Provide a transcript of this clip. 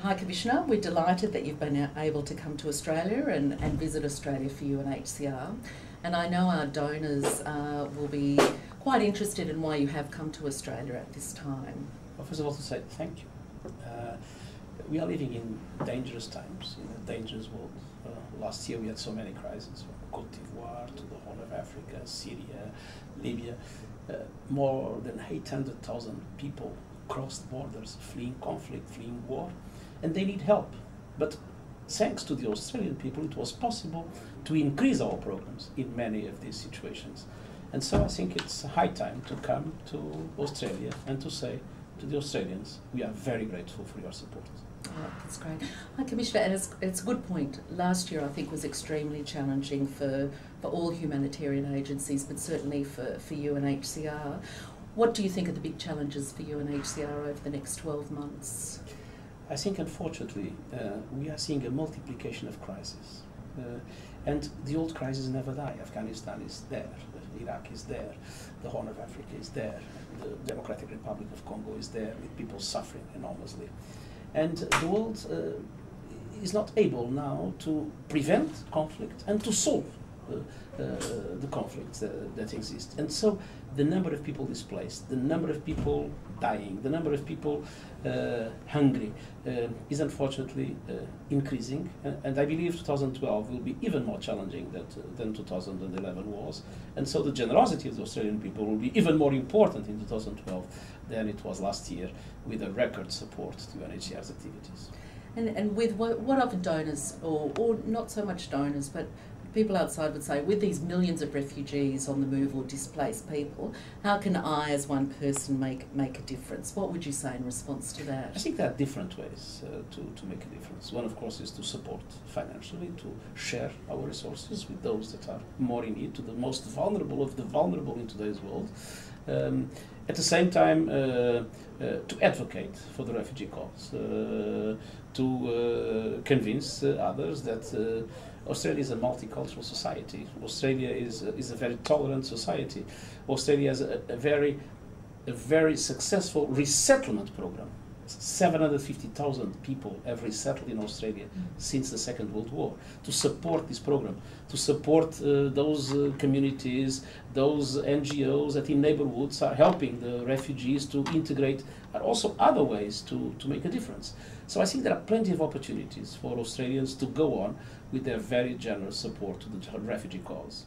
Hi Commissioner, we're delighted that you've been able to come to Australia and visit Australia for UNHCR, and I know our donors will be quite interested in why you have come to Australia at this time. Well, first of all, to say thank you. We are living in dangerous times, in a dangerous world. Last year we had so many crises, from Cote d'Ivoire to the Horn of Africa, Syria, Libya. More than 800,000 people crossed borders, fleeing conflict, fleeing war, and they need help. But thanks to the Australian people, it was possible to increase our programs in many of these situations. And so I think it's high time to come to Australia and to say to the Australians, we are very grateful for your support. Oh, that's great. Hi Commissioner, and it's a good point. Last year I think was extremely challenging for all humanitarian agencies, but certainly for UNHCR. What do you think are the big challenges for UNHCR over the next 12 months? I think, unfortunately, we are seeing a multiplication of crises. And the old crises never die. Afghanistan is there, Iraq is there, the Horn of Africa is there, the Democratic Republic of Congo is there, with people suffering enormously. And the world is not able now to prevent conflict and to solve the conflicts that exist. And so the number of people displaced, the number of people dying, the number of people hungry is unfortunately increasing. And I believe 2012 will be even more challenging than 2011 was. And so the generosity of the Australian people will be even more important in 2012 than it was last year, with a record support to UNHCR's activities. And with what other donors, or not so much donors, but people outside would say, with these millions of refugees on the move or displaced people, how can I as one person make a difference? What would you say in response to that? I think there are different ways to make a difference. One, of course, is to support financially, to share our resources with those that are more in need, to the most vulnerable of the vulnerable in today's world. At the same time, to advocate for the refugee cause, to convince others that Australia is a multicultural society. Australia is a very tolerant society. Australia has a very successful resettlement program. 750,000 people have resettled in Australia since the Second World War. To support this program, to support those communities, those NGOs that in neighborhoods are helping the refugees to integrate, are also other ways to make a difference. So I think there are plenty of opportunities for Australians to go on with their very generous support to the refugee cause.